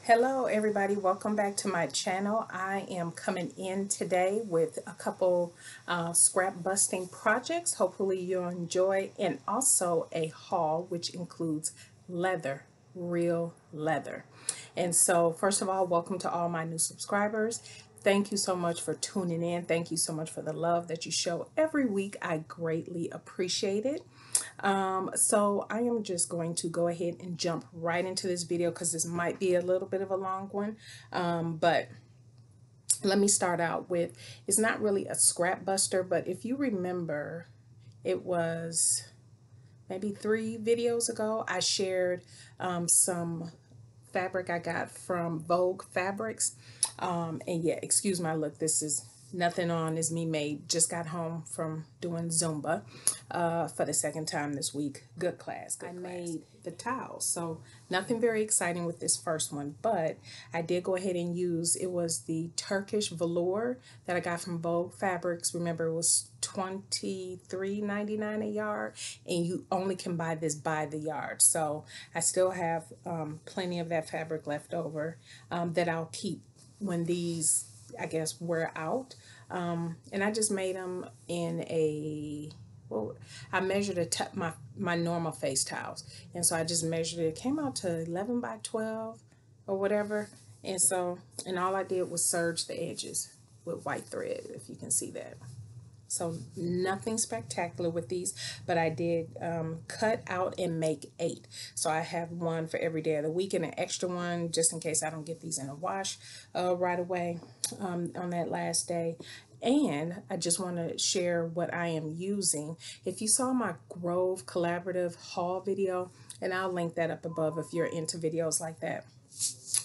Hello everybody, welcome back to my channel. I am coming in today with a couple scrap busting projects. Hopefully you'll enjoy, and also a haul which includes leather, real leather. And so first of all, welcome to all my new subscribers. Thank you so much for tuning in. Thank you so much for the love that you show every week. I greatly appreciate it. So I am just going to go ahead and jump right into this video because this might be a little bit of a long one. But let me start out with, it's not really a scrap buster, but if you remember, it was maybe 3 videos ago, I shared some fabric I got from Vogue Fabrics. And yeah, excuse my look, this is nothing on, is me made. Just got home from doing Zumba for the second time this week. Good class. I made the towels, so nothing very exciting with this first one, but I did go ahead and use, it was the Turkish velour that I got from Vogue Fabrics. Remember, it was $23.99 a yard, and you only can buy this by the yard. So I still have plenty of that fabric left over that I'll keep when these, I guess, wear out. And I just made them in a, well, I measured my normal face towels, and so I just measured it. It came out to 11 by 12 or whatever, and so, and all I did was serge the edges with white thread, if you can see that. So nothing spectacular with these, but I did cut out and make 8. So I have one for every day of the week and an extra one just in case I don't get these in a wash right away on that last day. And I just want to share what I am using. If you saw my Grove Collaborative haul video, and I'll link that up above if you're into videos like that.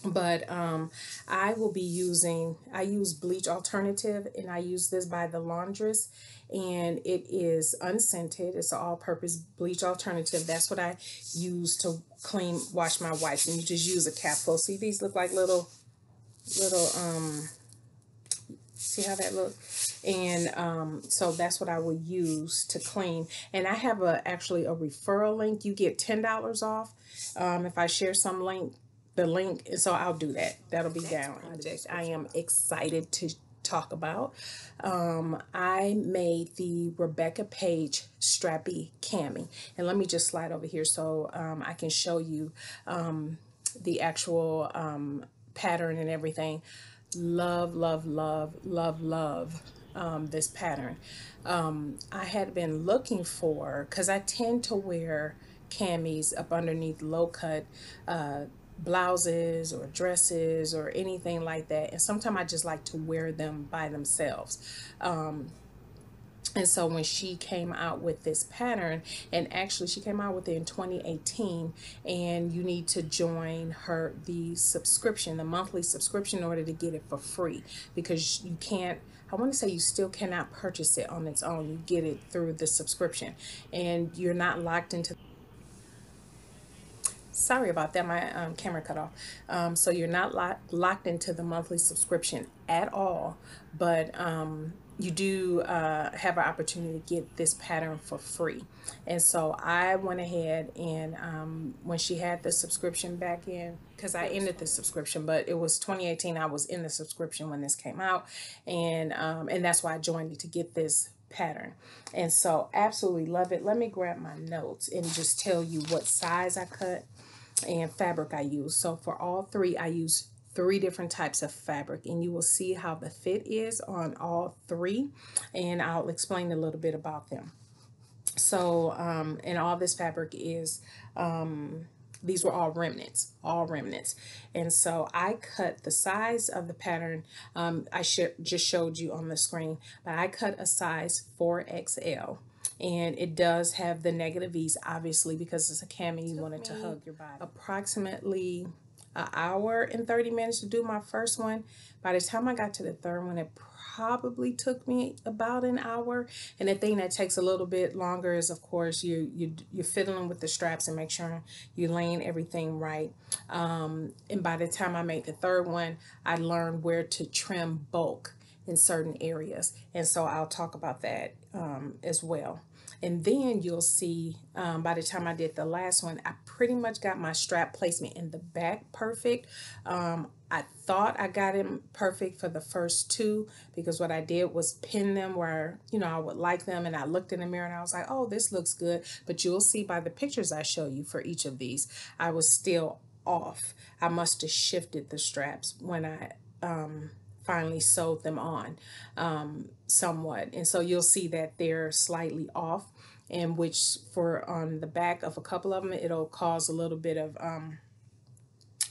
But I will be using, I use bleach alternative, and I use this by the Laundress, and it is unscented. It's an all-purpose bleach alternative. That's what I use to wash my wipes, and you just use a capful. See, these look like little see how that looks? And so that's what I will use to clean. And I have actually a referral link. You get $10 off if I share the link, and so I'll do that. That'll be down. Project I am excited to talk about. I made the Rebecca Page Strappy Cami, and let me just slide over here so I can show you the actual pattern and everything. Love, love, love, love, love this pattern. I had been looking for, because I tend to wear camis up underneath low cut blouses or dresses or anything like that, and sometimes I just like to wear them by themselves. And so when she came out with this pattern, and actually she came out with it in 2018, and you need to join the subscription, the monthly subscription, in order to get it for free, because you can't, I want to say you still cannot purchase it on its own. You get it through the subscription, and you're not locked into, sorry about that, my camera cut off. So you're not locked into the monthly subscription at all, but you do have an opportunity to get this pattern for free. And so I went ahead and when she had the subscription back in, because I ended the subscription, but it was 2018, I was in the subscription when this came out, and that's why I joined it, to get this pattern. And so absolutely love it. Let me grab my notes and just tell you what size I cut and fabric I use. So for all 3, I use 3 different types of fabric, and you will see how the fit is on all 3, and I'll explain a little bit about them. So and all this fabric is these were all remnants, and so I cut the size of the pattern. I just showed you on the screen, but I cut a size 4XL. And it does have the negative E's, obviously, because it's a cami, you wanted to hug your body. Approximately an hour and 30 minutes to do my first one. By the time I got to the third one, it probably took me about an hour. And the thing that takes a little bit longer is, of course, you're fiddling with the straps and make sure you're laying everything right. And by the time I made the third one, I learned where to trim bulk in certain areas, and so I'll talk about that as well. And then you'll see by the time I did the last one, I pretty much got my strap placement in the back perfect. I thought I got it perfect for the first two, because what I did was pin them where, you know, I would like them, and I looked in the mirror and I was like, oh, this looks good. But you'll see by the pictures I show you for each of these, I was still off. I must have shifted the straps when I finally sewed them on somewhat. And so you'll see that they're slightly off, and which for on the back of a couple of them, it'll cause a little bit of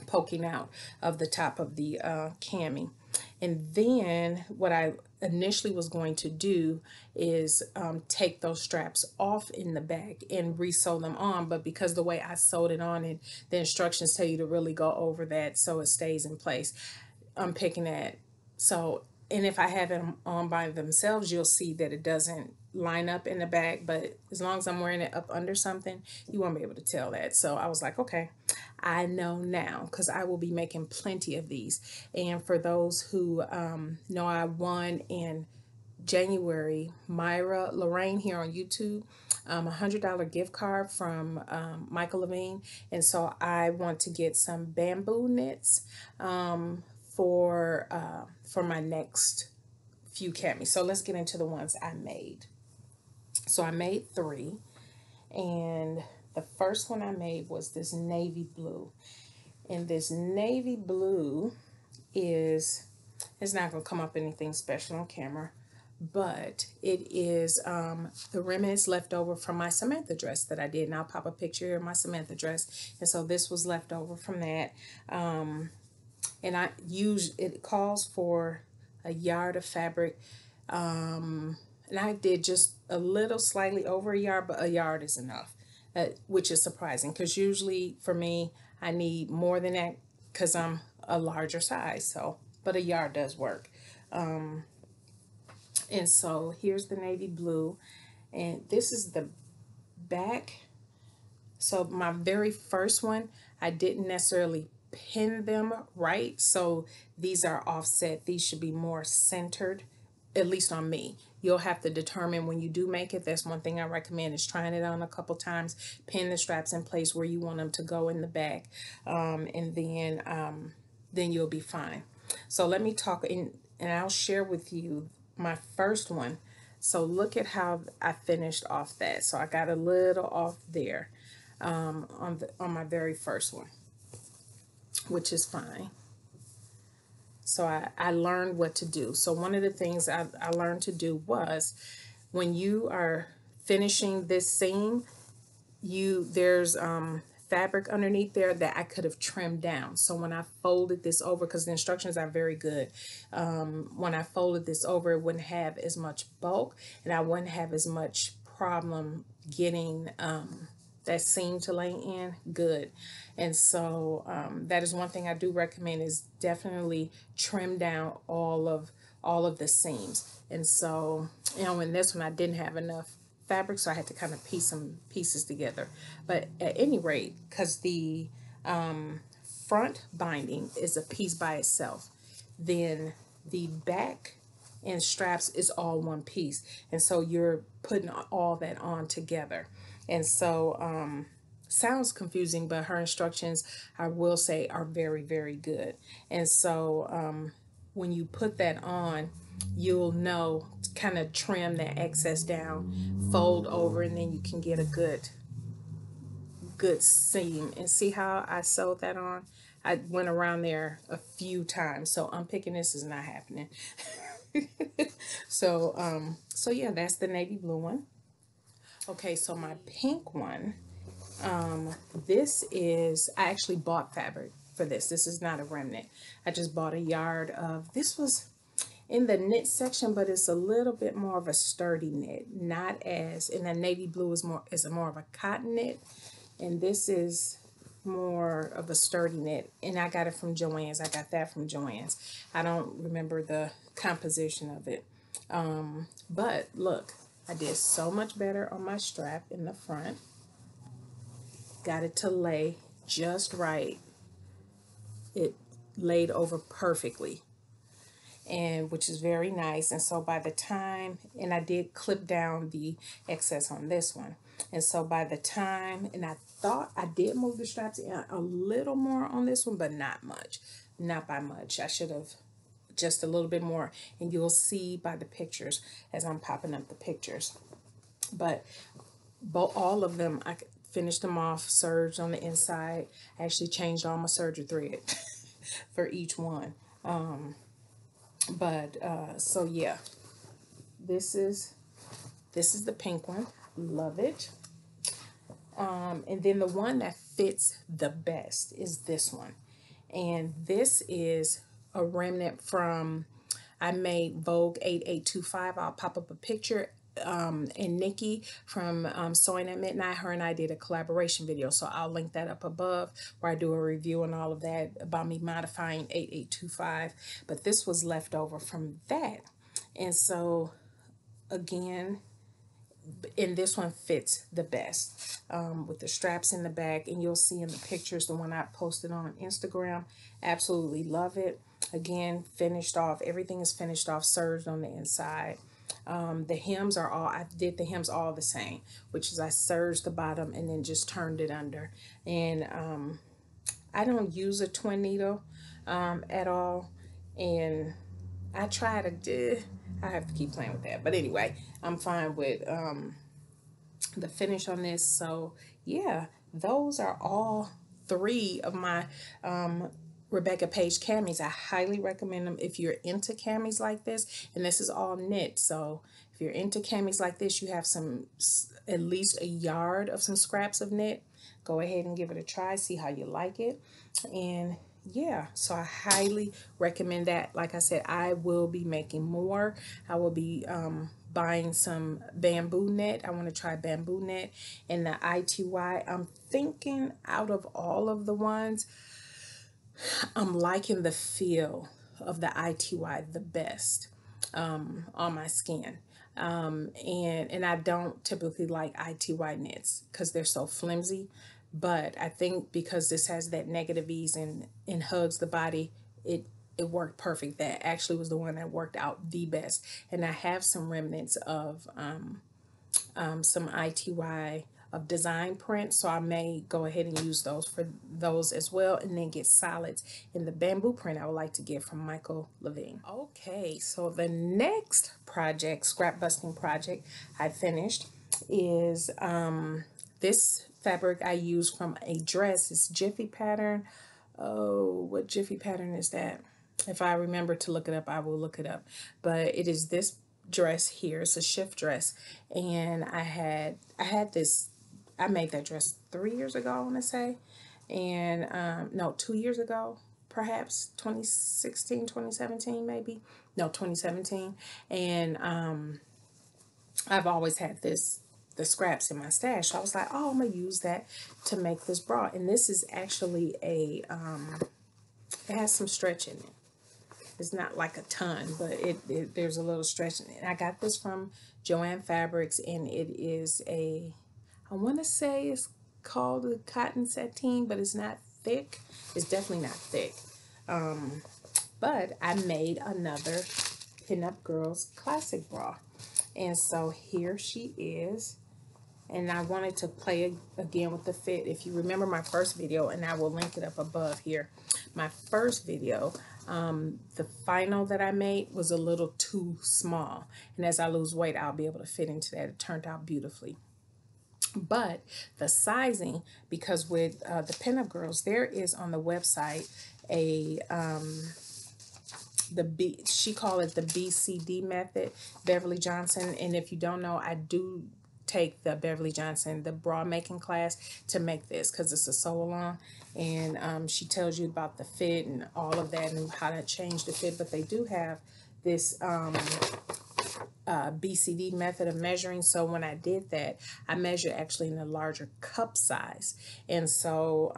poking out of the top of the cami. And then what I initially was going to do is take those straps off in the back and re-sew them on. But because the way I sewed it on, and the instructions tell you to really go over that so it stays in place, I'm picking that. So, and if I have them on by themselves, you'll see that it doesn't line up in the back. But as long as I'm wearing it up under something, you won't be able to tell that. So I was like, okay, I know now, because I will be making plenty of these. And for those who know, I won in January, Myra Lorraine here on YouTube, $100 gift card from Michael Levine. And so I want to get some bamboo knits for my next few camis. So let's get into the ones I made. So I made 3, and the first one I made was this navy blue. And this navy blue is, it's not going to come up anything special on camera, but it is the remnants left over from my Samantha dress that I did. And I'll pop a picture of my Samantha dress. And so this was left over from that. And I use, it calls for a yard of fabric. And I did just a little slightly over a yard, but a yard is enough, which is surprising, because usually for me, I need more than that because I'm a larger size. So, but a yard does work. And so here's the navy blue, and this is the back. So my very first one, I didn't necessarily pin them right. So these are offset. These should be more centered, at least on me. You'll have to determine when you do make it. That's one thing I recommend, is trying it on a couple times. Pin the straps in place where you want them to go in the back. And then you'll be fine. So let me talk, and I'll share with you my first one. So look at how I finished off that. So I got a little off there on my very first one, which is fine. So I learned what to do. So one of the things I learned to do was, when you are finishing this seam, there's fabric underneath there that I could have trimmed down. So when I folded this over, because the instructions are very good, when I folded this over, it wouldn't have as much bulk, and I wouldn't have as much problem getting that seam to lay in good. And so that is one thing I do recommend, is definitely trim down all of the seams. And so, you know, in this one I didn't have enough fabric, so I had to kind of piece some pieces together. But at any rate, because the front binding is a piece by itself, then the back and straps is all one piece, and so you're putting all that on together. And so sounds confusing, but her instructions, I will say, are very, very good. And so when you put that on, you'll know to kind of trim that excess down, fold over, and then you can get a good seam. And see how I sewed that on? I went around there a few times, so unpicking this is not happening. So yeah, that's the navy blue one. Okay, so my pink one, this is, I actually bought fabric for this. This is not a remnant. I just bought a yard of, this was in the knit section, but it's a little bit more of a sturdy knit. Not as, and the navy blue is more of a cotton knit, and this is more of a sturdy knit. And I got it from Joann's. I got that from Joann's. I don't remember the composition of it. But look, I did so much better on my strap in the front. Got it to lay just right. It laid over perfectly. and which is very nice. And so by the time, and I did clip down the excess on this one. And so by the time, and I thought I did move the straps in a little more on this one, but not much, not by much. I should have just a little bit more, and you'll see by the pictures as I'm popping up the pictures. But all of them, I finished them off, serged on the inside. I actually changed all my serger thread for each one. So yeah, this is the pink one. Love it. And then the one that fits the best is this one. And this is a remnant from, I made Vogue 8825. I'll pop up a picture. And Nikki from Sewing at Midnight, her and I did a collaboration video. So I'll link that up above where I do a review and all of that about me modifying 8825. But this was left over from that. And so again, and this one fits the best with the straps in the back, and you'll see in the pictures the one I posted on Instagram. Absolutely love it. Again, finished off, everything is finished off, serged on the inside. The hems are all, I did the hems all the same, which is I serged the bottom and then just turned it under. And I don't use a twin needle at all, and I try to I have to keep playing with that. But anyway, I'm fine with the finish on this. So yeah, those are all three of my Rebecca Page camis. I highly recommend them if you're into camis like this. And this is all knit. So if you're into camis like this, you have some, at least a yard of some scraps of knit. Go ahead and give it a try. See how you like it. And yeah, so I highly recommend that. Like I said, I will be making more. I will be buying some bamboo net. I want to try bamboo net and the ITY. I'm thinking out of all of the ones, I'm liking the feel of the ITY the best on my skin. And I don't typically like ITY knits because they're so flimsy. But I think because this has that negative ease and hugs the body, it worked perfect. That actually was the one that worked out the best. And I have some remnants of some ITY of design print, so I may go ahead and use those for those as well, and then get solids in the bamboo print I would like to get from Michael Levine. Okay, so the next project, scrap busting project I finished is this fabric I used from a dress. It's Jiffy pattern. Oh, what Jiffy pattern is that? If I remember to look it up, I will look it up. But it is this dress here. It's a shift dress, and I had this. I made that dress 3 years ago, I want to say, and no, 2 years ago, perhaps 2016, 2017, maybe. No, 2017, and I've always had the scraps in my stash. So I was like, oh, I'm gonna use that to make this bra. And this is actually a it has some stretch in it. It's not like a ton, but there's a little stretch in it. And I got this from Joanne Fabrics, and it is a, I want to say it's called a cotton sateen, but it's not thick. It's definitely not thick. But I made another Pinup Girls classic bra. And so here she is. And I wanted to play again with the fit. If you remember my first video, and I will link it up above here. My first video, the final that I made was a little too small. And as I lose weight, I'll be able to fit into that. It turned out beautifully. But the sizing, because with the Pinup Girls, there is on the website a she called it the BCD method, Beverly Johnson. And if you don't know, I do take the Beverly Johnson, the bra making class, to make this because it's a sew along, and she tells you about the fit and all of that and how to change the fit. But they do have this BCD method of measuring. So when I did that, I measured actually in a larger cup size, and so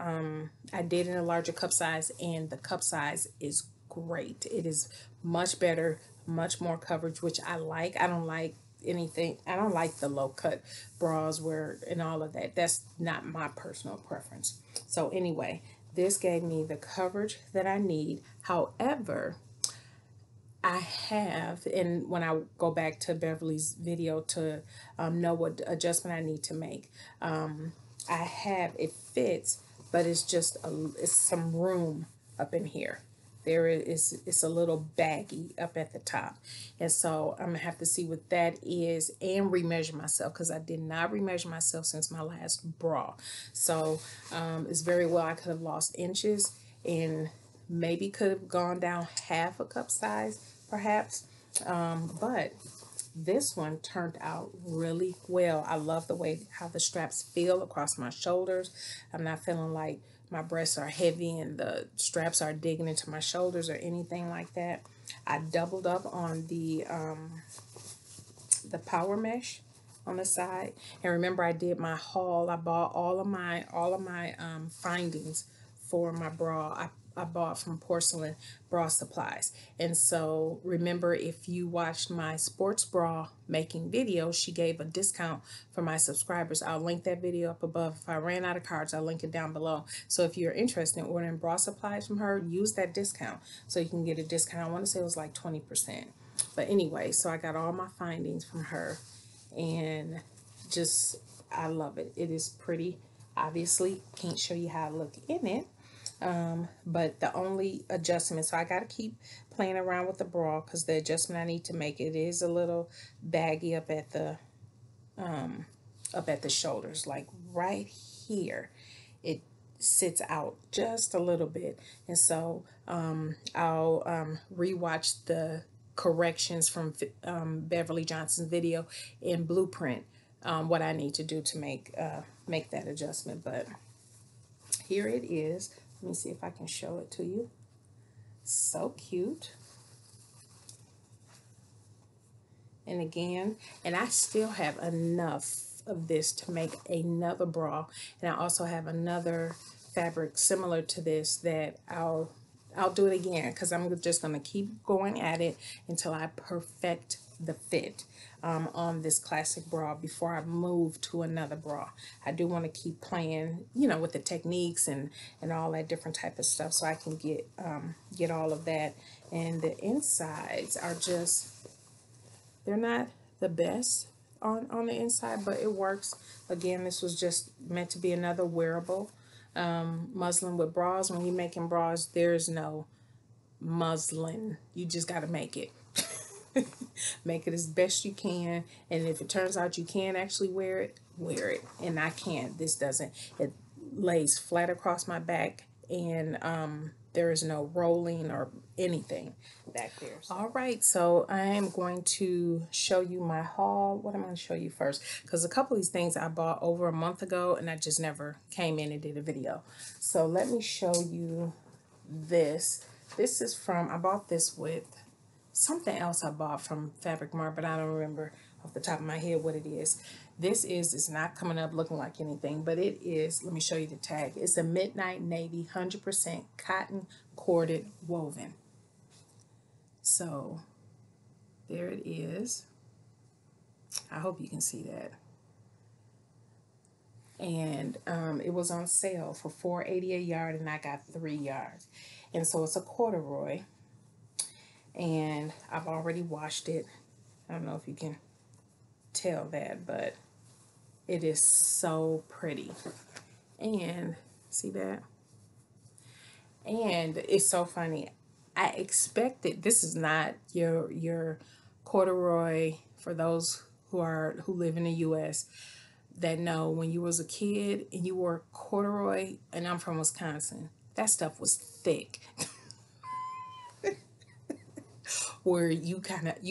I did in a larger cup size, and the cup size is great. It is much better, much more coverage, which I like. I don't like anything, I don't like the low cut bras where and all of that. That's not my personal preference. So anyway, this gave me the coverage that I need. However, I have, and when I go back to Beverly's video to know what adjustment I need to make, I have, it fits, but it's just it's some room up in here. There is, it's a little baggy up at the top, and so I'm gonna have to see what that is and remeasure myself, because I did not remeasure myself since my last bra. So it's very well I could have lost inches and maybe could have gone down half a cup size perhaps, but this one turned out really well. I love the way how the straps feel across my shoulders. I'm not feeling like my breasts are heavy and the straps are digging into my shoulders or anything like that. I doubled up on the power mesh on the side. And remember, I did my haul. I bought all of my findings for my bra. I bought from Porcelain Bra Supplies. And so remember, if you watched my sports bra making video, she gave a discount for my subscribers. I'll link that video up above. If I ran out of cards, I'll link it down below. So if you're interested in ordering bra supplies from her, use that discount so you can get a discount. I want to say it was like 20%. But anyway, so I got all my findings from her, and just, I love it. It is pretty. Obviously, can't show you how I look in it. But the only adjustment, so I got to keep playing around with the bra, because the adjustment I need to make, it is a little baggy up at the shoulders, like right here. It sits out just a little bit, and so I'll rewatch the corrections from Beverly Johnson's video in Blueprint, what I need to do to make that adjustment. But here it is. Let me see if I can show it to you. So cute. And again, and I still have enough of this to make another bra, and I also have another fabric similar to this that I'll do it again, because I'm just going to keep going at it until I perfect the fit on this classic bra before I move to another bra. I do want to keep playing, you know, with the techniques and all that different type of stuff, so I can get all of that. And the insides are just, they're not the best on the inside, but it works. Again, this was just meant to be another wearable muslin with bras. When you're making bras, there's no muslin. You just got to make it. Make it as best you can, and if it turns out you can actually wear it, wear it. And I can't. This doesn't. It lays flat across my back, and there is no rolling or anything back there. So. All right, so I am going to show you my haul. What am I going to show you first? Because a couple of these things I bought over a month ago, and I just never came in and did a video. So let me show you this. This is from, I bought this with something else I bought from Fabric Mart, but I don't remember off the top of my head what it is. This is, it's not coming up looking like anything, but it is, let me show you the tag. It's a Midnight Navy 100% cotton corded woven. So there it is. I hope you can see that. And it was on sale for $4.80 a yard, and I got 3 yards. And so it's a corduroy. And I've already washed it. I don't know if you can tell that, but it is so pretty. And see that? And it's so funny. I expected, this is not your corduroy, for those who live in the US that know, when you was a kid and you wore corduroy, and I'm from Wisconsin, that stuff was thick. Where you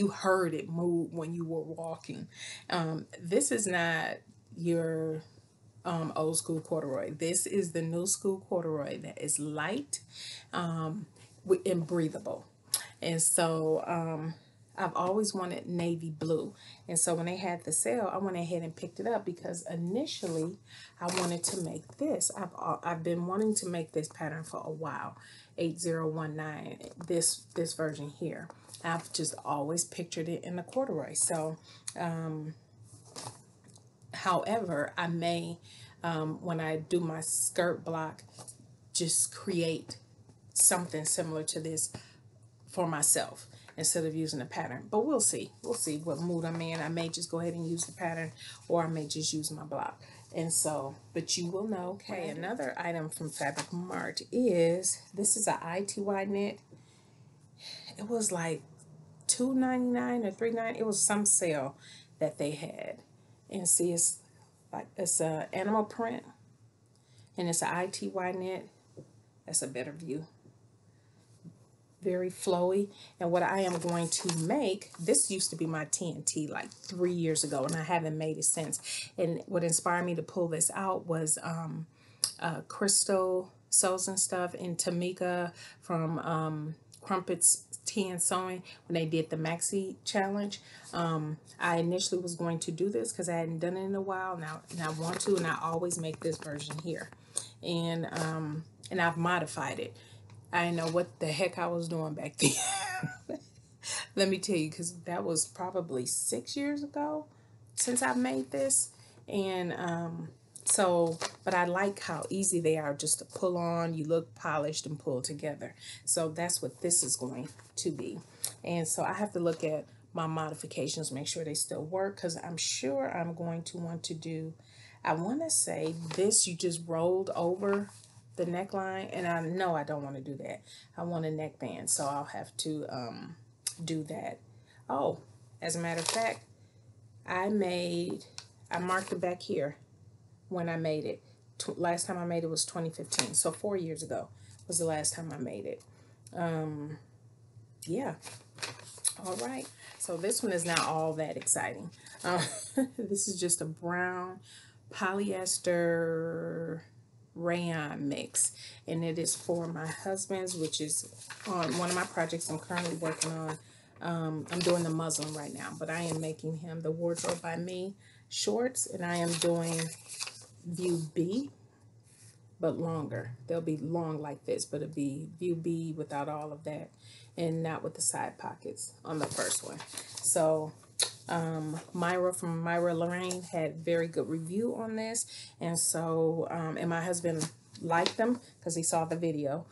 heard it move when you were walking. This is not your old school corduroy. This is the new school corduroy that is light and breathable. And so I've always wanted navy blue. And so when they had the sale, I went ahead and picked it up, because initially I wanted to make this. I've been wanting to make this pattern for a while. 8019, this version here. I've just always pictured it in the corduroy. So, however, I may, when I do my skirt block, just create something similar to this for myself. instead of using a pattern. But we'll see. We'll see what mood I'm in. I may just go ahead and use the pattern, or I may just use my block. And so, but you will know. Okay, another item from Fabric Mart is, this is a ITY knit. It was like $2.99 or $3.99. It was some sale that they had. And see, it's like, it's a animal print, and it's a ITY knit. That's a better view. Very flowy. And what I am going to make, this used to be my TNT like 3 years ago, and I haven't made it since. And what inspired me to pull this out was Crystal Sews and Stuff, and Tamika from Crumpets Tea and Sewing, when they did the Maxi Challenge. I initially was going to do this because I hadn't done it in a while now, and I want to, and I always make this version here. And I've modified it. I didn't know what the heck I was doing back then. Let me tell you, because that was probably 6 years ago since I made this. And so, but I like how easy they are just to pull on. You look polished and pull together. So that's what this is going to be. And so I have to look at my modifications, make sure they still work, because I'm sure I'm going to want to do, I want to say this, you just rolled over the neckline, and I know I don't want to do that. I want a neckband, so I'll have to do that. Oh, as a matter of fact, I marked it back here when I made it. Last time I made it was 2015, so 4 years ago was the last time I made it. Yeah. All right, so this one is not all that exciting. This is just a brown polyester rayon mix, and it is for my husband's, which is on one of my projects I'm currently working on. I'm doing the muslin right now, but I am making him the Wardrobe by Me shorts, and I am doing view B, but longer. They'll be long like this, but it'll be view B without all of that, and not with the side pockets on the first one. So Myra from Myra Lorraine had very good review on this, and so and my husband liked them because he saw the video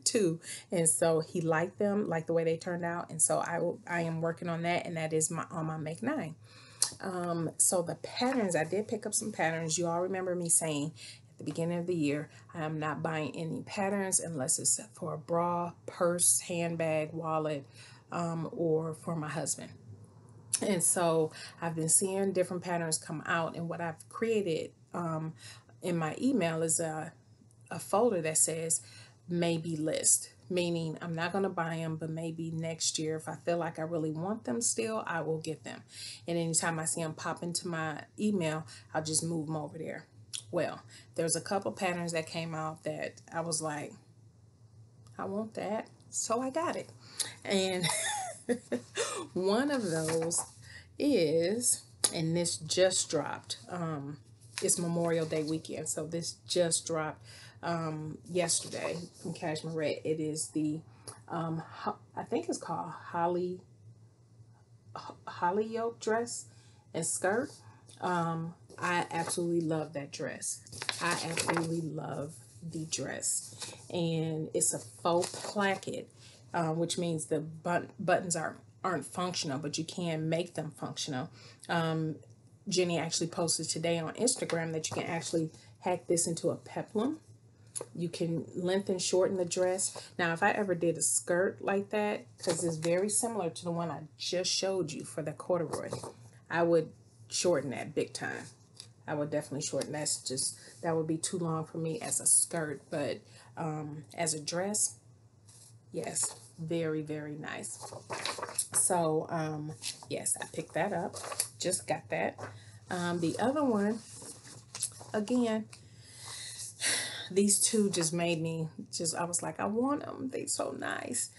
too, and so he liked them, like the way they turned out, and so I am working on that, and that is on my Make 9. So the patterns, I did pick up some patterns. You all remember me saying at the beginning of the year, I am not buying any patterns unless it's for a bra, purse, handbag, wallet, or for my husband. And so I've been seeing different patterns come out, and what I've created in my email is a folder that says maybe list, meaning I'm not going to buy them, but maybe next year, if I feel like I really want them still, I will get them. And anytime I see them pop into my email, I'll just move them over there. Well, there's a couple patterns that came out that I was like, I want that, so I got it. And one of those is, and this just dropped, it's Memorial Day weekend, so this just dropped yesterday from Cashmerette. It is the I think it's called Holly Yoke dress and skirt. I absolutely love that dress. I absolutely love the dress, and it's a faux placket, which means the buttons aren't functional, but you can make them functional. Jenny actually posted today on Instagram that you can actually hack this into a peplum. You can lengthen, shorten the dress. Now, if I ever did a skirt like that, because it's very similar to the one I just showed you for the corduroy, I would shorten that big time. I would definitely shorten. That would be too long for me as a skirt, but as a dress, yes, very, very nice. So, yes, I picked that up. Just got that. The other one, again, these two just made me I was like, I want them. They're so nice.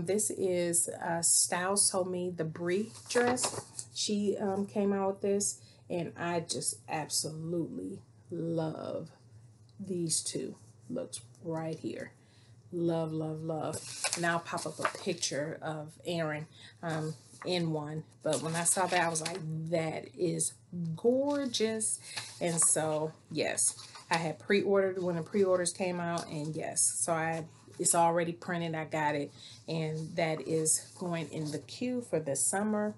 This is Style Sew Me, the Brie dress. She came out with this, and I just absolutely love these two looks right here. Love, love, love. And I'll pop up a picture of Aaron in one. But when I saw that, I was like, that is gorgeous. And so, yes, I had pre-ordered when the pre-orders came out, and yes, so I it's already printed. I got it, and that is going in the queue for this summer.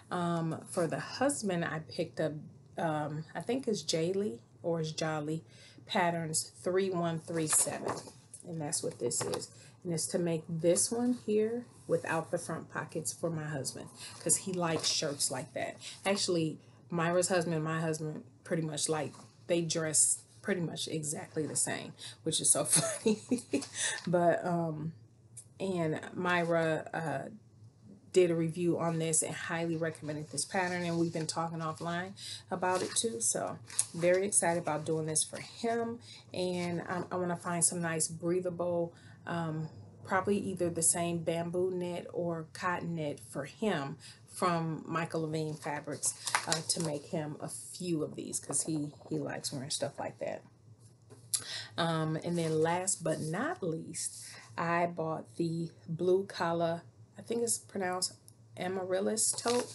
For the husband, I picked up, I think it's Jaylee or it's Jolly Patterns 3137, and that's what this is. And it's to make this one here without the front pockets for my husband, because he likes shirts like that. Actually, Myra's husband and my husband pretty much like, they dress pretty much exactly the same, which is so funny. But and Myra did a review on this and highly recommended this pattern, and we've been talking offline about it too. So very excited about doing this for him. And I want to find some nice breathable, probably either the same bamboo knit or cotton knit for him from Michael Levine Fabrics, to make him a few of these, because he likes wearing stuff like that. And then last but not least, I bought the blue collar, I think it's pronounced Amaryllis Tote.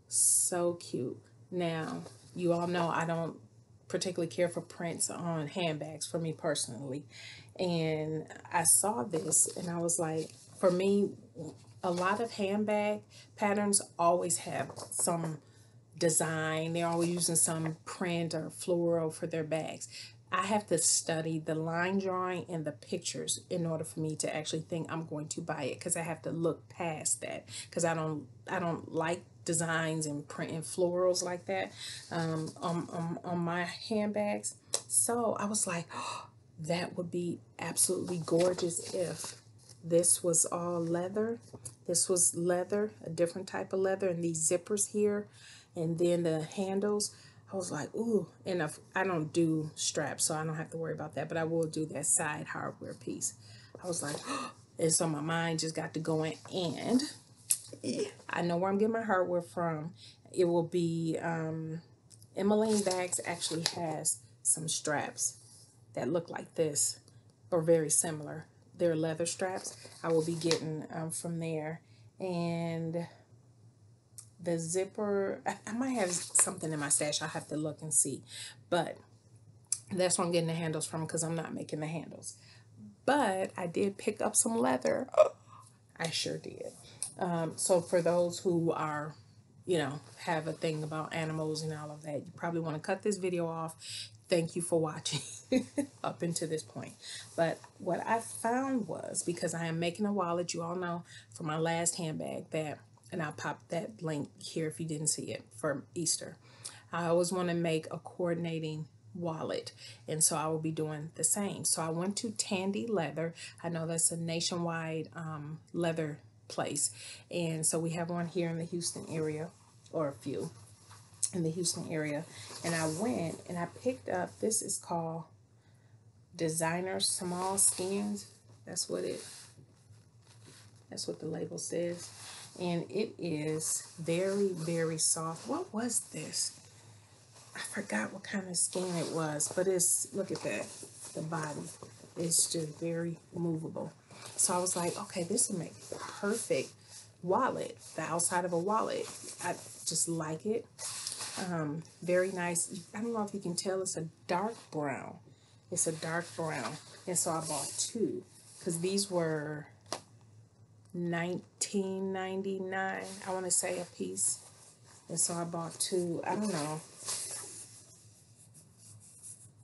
So cute. Now, you all know I don't particularly care for prints on handbags for me personally. And I saw this and I was like, for me, a lot of handbag patterns always have some design. They're always using some print or floral for their bags. I have to study the line drawing and the pictures in order for me to actually think I'm going to buy it, because I have to look past that, because I don't like designs and print and florals like that on my handbags. So I was like, oh, that would be absolutely gorgeous if this was all leather. This was leather, a different type of leather, and these zippers here, and then the handles. I was like, ooh, and if I don't do straps, so I don't have to worry about that, but I will do that side hardware piece. I was like, oh, and so my mind just got to going, and I know where I'm getting my hardware from. It will be, Emmeline Bags actually has some straps that look like this, or very similar. They're leather straps. I will be getting from there. And the zipper, I might have something in my stash. I'll have to look and see. But that's where I'm getting the handles from, because I'm not making the handles. But I did pick up some leather. I sure did. So for those who are, you know, have a thing about animals and all of that, you probably want to cut this video off. Thank you for watching up until this point. But what I found was, because I am making a wallet, you all know from my last handbag that, and I'll pop that link here if you didn't see it, for Easter. I always want to make a coordinating wallet, and so I will be doing the same. So I went to Tandy Leather. I know that's a nationwide leather place, and so we have one here in the Houston area, or a few in the Houston area. And I went and I picked up, this is called Designer Small Skins. That's what the label says. And it is very, very soft. What was this? I forgot what kind of skin it was, but it's, look at that, the body. It's just very movable. So I was like, okay, this will make perfect wallet, the outside of a wallet. I just like it. Very nice. I don't know if you can tell, it's a dark brown. It's a dark brown. And so I bought two, because these were $19.99, I want to say, a piece. And so I bought two. I don't know.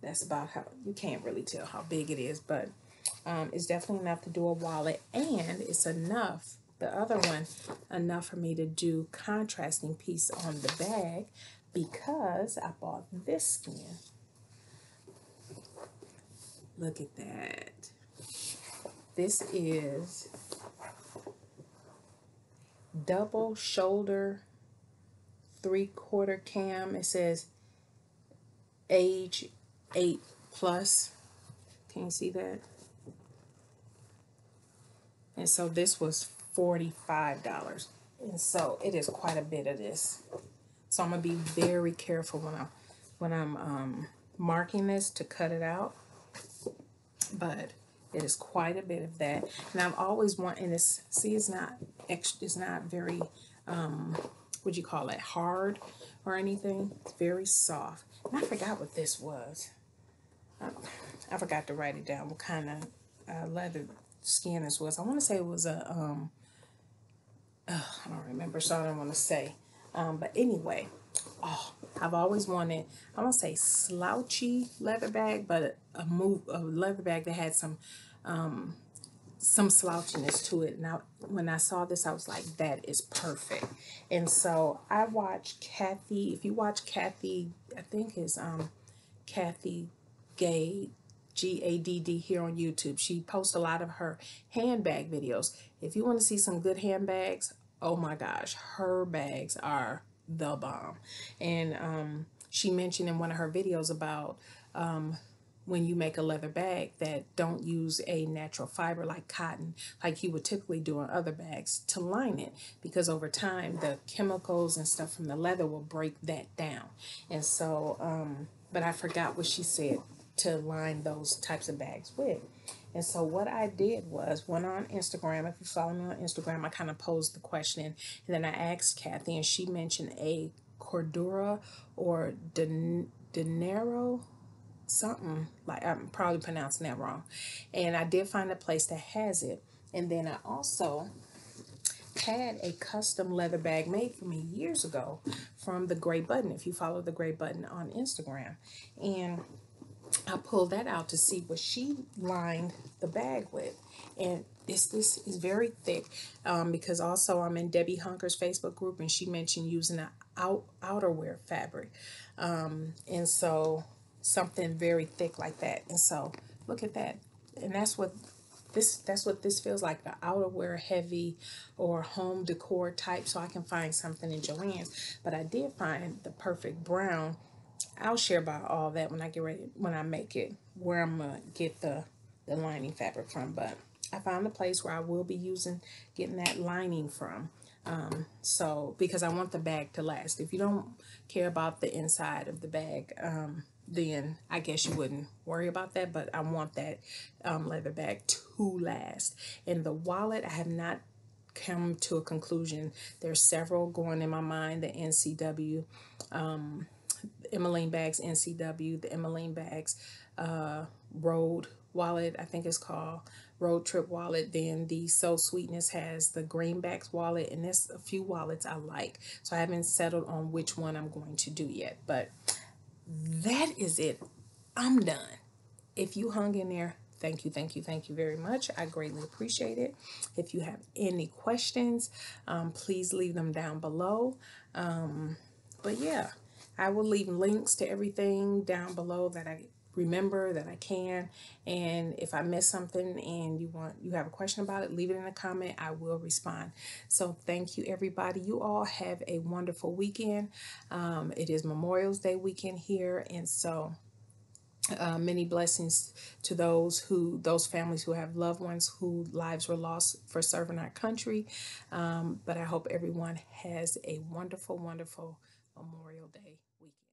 That's about how, you can't really tell how big it is, but it's definitely enough to do a wallet, and it's enough, the other one, enough for me to do contrasting piece on the bag, because I bought this skin. Look at that. This is double shoulder 3/4 cam. It says age 8+. Can you see that? And so this was $45. And so it is quite a bit of this. So I'm gonna be very careful when I'm marking this to cut it out. But it is quite a bit of that. And I've always wanted this. See, it's not extra, it's not very what do you call it, hard or anything. It's very soft. And I forgot what this was. I forgot to write it down, what kind of leather skin this was. I want to say it was a, I don't remember, so I don't want to say. But anyway, oh, I've always wanted, I won't say slouchy leather bag, but a leather bag that had some slouchiness to it. Now, when I saw this, I was like, that is perfect. And so I watched Kathy. If you watch Kathy, I think it's Kathy Gay, GADD, here on YouTube. She posts a lot of her handbag videos. If you want to see some good handbags, oh my gosh, her bags are the bomb. And she mentioned in one of her videos about when you make a leather bag that don't use a natural fiber like cotton, like you would typically do on other bags, to line it, because over time the chemicals and stuff from the leather will break that down. And so, but I forgot what she said to line those types of bags with. And so what I did was went on Instagram. If you follow me on Instagram, I kind of posed the question, and then I asked Kathy, and she mentioned a Cordura or Dinero, something like, I'm probably pronouncing that wrong. And I did find a place that has it. And then I also had a custom leather bag made for me years ago from the Gray Button, if you follow the Gray Button on Instagram. And I pulled that out to see what she lined the bag with. And this is very thick, because also I'm in Debbie Hunker's Facebook group, and she mentioned using an outerwear fabric. And so something very thick like that. And so look at that. And that's what this feels like, the outerwear heavy or home decor type. So I can find something in Joann's. But I did find the perfect brown. I'll share about all that when I get ready, when I make it, where I'm gonna get the lining fabric from. But I found a place where I will be getting that lining from. So because I want the bag to last. If you don't care about the inside of the bag, then I guess you wouldn't worry about that. But I want that leather bag to last. And the wallet, I have not come to a conclusion. There's several going in my mind. The NCW, Emmeline Bags NCW, the Emmeline Bags Road wallet, I think it's called Road Trip wallet. Then the Soul Sweetness has the Greenbacks wallet, and there's a few wallets I like. So I haven't settled on which one I'm going to do yet. But that is it. I'm done. If you hung in there, thank you, thank you, thank you very much. I greatly appreciate it. If you have any questions, please leave them down below. But yeah, I will leave links to everything down below that I remember, that I can. And if I miss something and you have a question about it, leave it in a comment. I will respond. So thank you, everybody. You all have a wonderful weekend. It is Memorial Day weekend here, and so many blessings to those families who have loved ones whose lives were lost for serving our country. But I hope everyone has a wonderful, wonderful Memorial Day weekend.